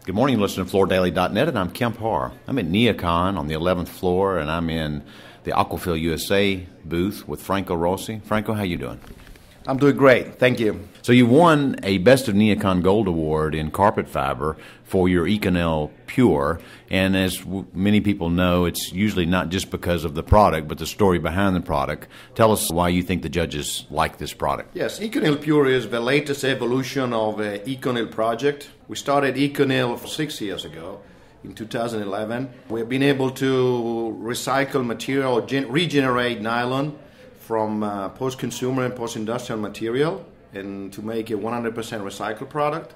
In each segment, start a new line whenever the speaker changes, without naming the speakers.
Good morning, you listen to FloorDaily.net, and I'm Kemp Harr. I'm at NeoCon on the 11th floor, and I'm in the Aquafil USA booth with Franco Rossi. Franco, how you doing?
I'm doing great, thank you.
So you won a Best of NeoCon Gold Award in carpet fiber for your Econyl Pure, and as many people know, it's usually not just because of the product, but the story behind the product. Tell us why you think the judges like this product.
Yes, Econyl Pure is the latest evolution of the Econyl project. We started Econyl 6 years ago, in 2011. We have been able to recycle material, regenerate nylon from post-consumer and post-industrial material and to make a 100% recycled product.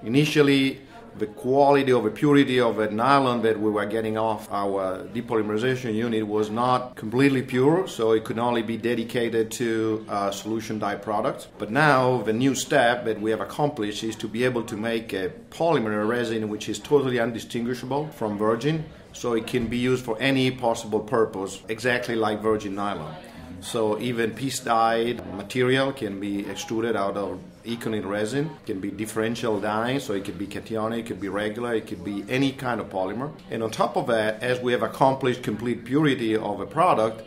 Initially, the quality of the purity of the nylon that we were getting off our depolymerization unit was not completely pure, so it could only be dedicated to solution dye products. But now the new step that we have accomplished is to be able to make a polymer resin which is totally undistinguishable from virgin, so it can be used for any possible purpose, exactly like virgin nylon. So even piece-dyed material can be extruded out of Econyl resin. It can be differential dye, so it could be cationic, it could be regular, it could be any kind of polymer. And on top of that, as we have accomplished complete purity of a product,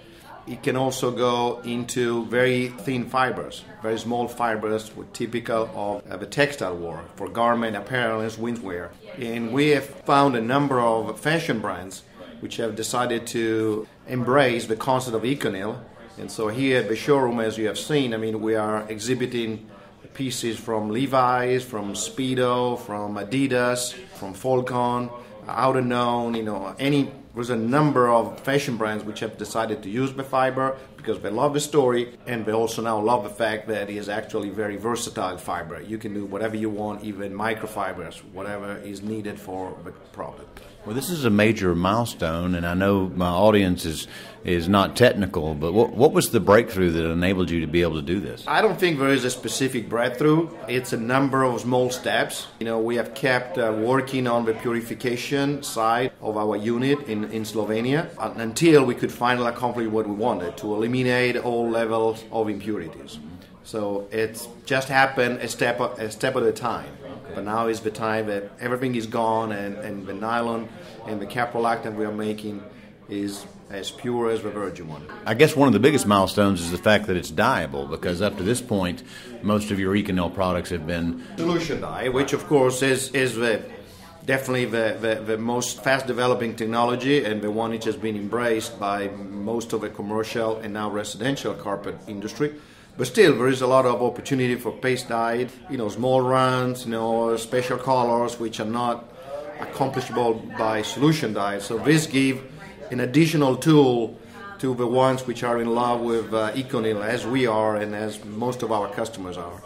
it can also go into very thin fibers, very small fibers, typical of the textile world for garment, apparel, and swimwear. And we have found a number of fashion brands which have decided to embrace the concept of Econyl. And so here at the showroom, as you have seen, we are exhibiting pieces from Levi's, from Speedo, from Adidas, from Falcon, Outerknown, there's a number of fashion brands which have decided to use the fiber because they love the story, and they also now love the fact that it is actually very versatile fiber. You can do whatever you want, even microfibers, whatever is needed for the product.
Well, this is a major milestone, and I know my audience is not technical, but what was the breakthrough that enabled you to be able to do this?
I don't think there is a specific breakthrough. It's a number of small steps. We have kept working on the purification side of our unit in Slovenia until we could finally accomplish what we wanted, to eliminate all levels of impurities. So it's just happened a step at a time. But now is the time that everything is gone, and the nylon and the caprolactam we are making is as pure as the virgin one.
I guess one of the biggest milestones is the fact that it's dyeable, because up to this point, most of your Econyl products have been
solution dye, which of course is definitely the most fast-developing technology, and the one which has been embraced by most of the commercial and now residential carpet industry. But still, there is a lot of opportunity for paste dyed, small runs, special colors which are not accomplishable by solution dye. So this gives an additional tool to the ones which are in love with Econyl, as we are and as most of our customers are.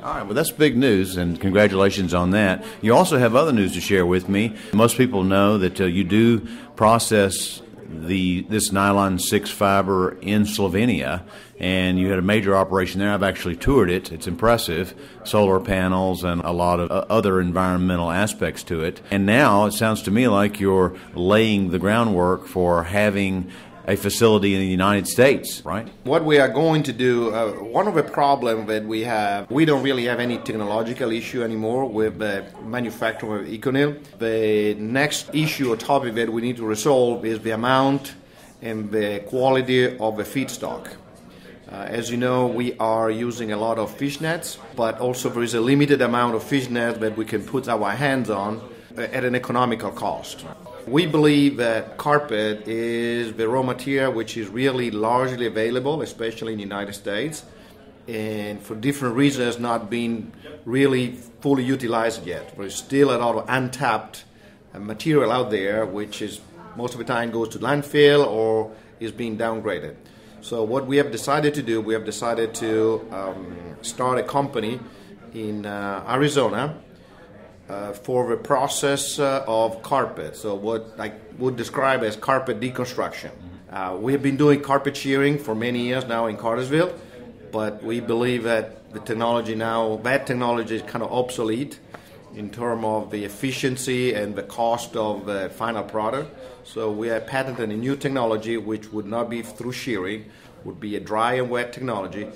All right, well, that's big news, and congratulations on that. You also have other news to share with me. Most people know that you do process this nylon 6 fiber in Slovenia, and you had a major operation there. I've actually toured it. It's impressive. Solar panels and a lot of other environmental aspects to it. And now it sounds to me like you're laying the groundwork for having a facility in the United States, right?
What we are going to do, one of the problems that we have, we don't really have any technological issue anymore with the manufacturing of Econyl. The next issue or topic that we need to resolve is the amount and the quality of the feedstock. As you know, we are using a lot of fish nets, but also there is a limited amount of fish nets that we can put our hands on at an economical cost. We believe that carpet is the raw material which is really largely available, especially in the United States, and for different reasons not being really fully utilized yet. There's still a lot of untapped material out there, which is most of the time goes to landfill or is being downgraded. So what we have decided to do, we have decided to start a company in Arizona for the process of carpet, so what I would describe as carpet deconstruction. We have been doing carpet shearing for many years now in Cartersville, but we believe that that technology is kind of obsolete in terms of the efficiency and the cost of the final product. So we have patented a new technology which would not be through shearing, would be a dry and wet technology,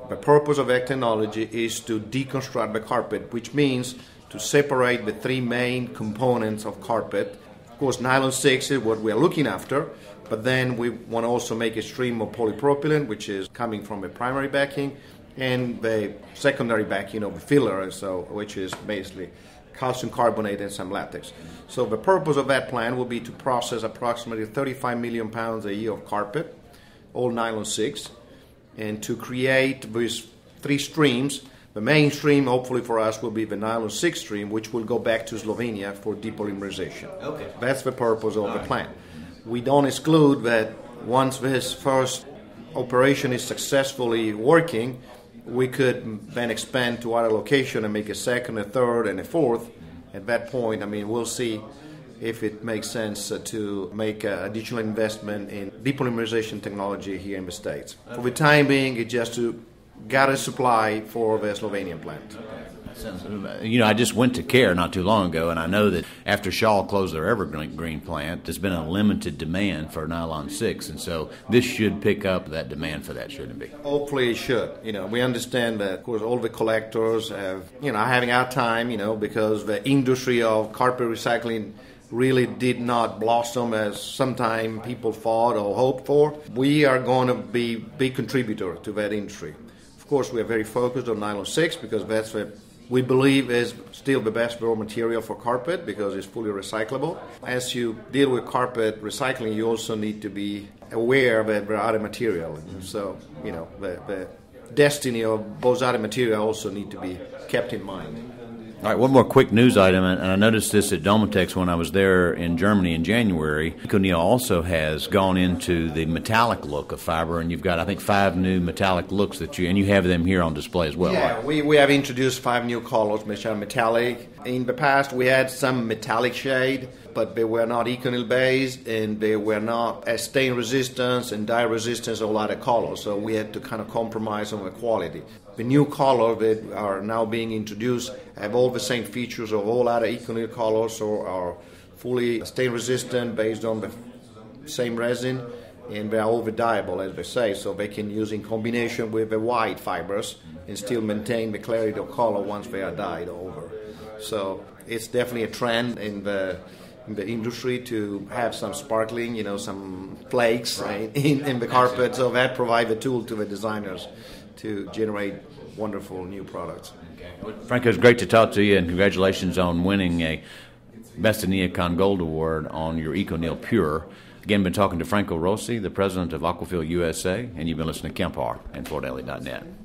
The purpose of that technology is to deconstruct the carpet, which means to separate the three main components of carpet. Of course, nylon 6 is what we are looking after, but then we want to also make a stream of polypropylene, which is coming from a primary backing, and the secondary backing of the filler, which is basically calcium carbonate and some latex. So the purpose of that plant will be to process approximately 35 million pounds a year of carpet, all nylon 6, and to create these three streams. The main stream, hopefully for us, will be the nylon 6 stream, which will go back to Slovenia for depolymerization.
Okay.
That's the purpose of the plant. We don't exclude that once this first operation is successfully working, we could then expand to other locations and make a second, a third, and a fourth. At that point, we'll see if it makes sense to make additional investment in depolymerization technology here in the States. For the time being, it's just to gather supply for the Slovenian plant.
I just went to CARE not too long ago, and I know that after Shaw closed their Evergreen plant, there's been a limited demand for nylon 6, and so this should pick up that demand for that, shouldn't it be?
Hopefully it should. We understand that, of course, all the collectors have, having our time, because the industry of carpet recycling really did not blossom as sometimes people thought or hoped for. We are going to be a big contributor to that industry. Of course, we are very focused on nylon 6 because that's what we believe is still the best raw material for carpet because it's fully recyclable. As you deal with carpet recycling, you also need to be aware that there are other materials. And so, the destiny of those other materials also need to be kept in mind.
All right, one more quick news item, and I noticed this at Domatex when I was there in Germany in January. Econyl also has gone into the metallic look of fiber, and you've got, I think, 5 new metallic looks and you have them here on display as well.
Yeah,
right?
we have introduced 5 new colors, which are metallic. In the past, we had some metallic shade, but they were not Econyl based, and they were not as stain resistance and dye resistance of a lot of colors, so we had to kind of compromise on the quality. The new colors that are now being introduced have all the same features of all other Econyl colors, or are fully stain resistant based on the same resin, and they are over-dyeable, as they say, so they can use in combination with the white fibers and still maintain the clarity of color once they are dyed over. So it's definitely a trend in the industry to have some sparkling, some flakes in the carpet, so that provides a tool to the designers to generate wonderful new products.
Franco, it's great to talk to you, and congratulations on winning a Best of NeoCon Gold Award on your Econyl Pure. Again, been talking to Franco Rossi, the president of Aquafil USA, and you've been listening to Kemp Harr and FloorDaily.net.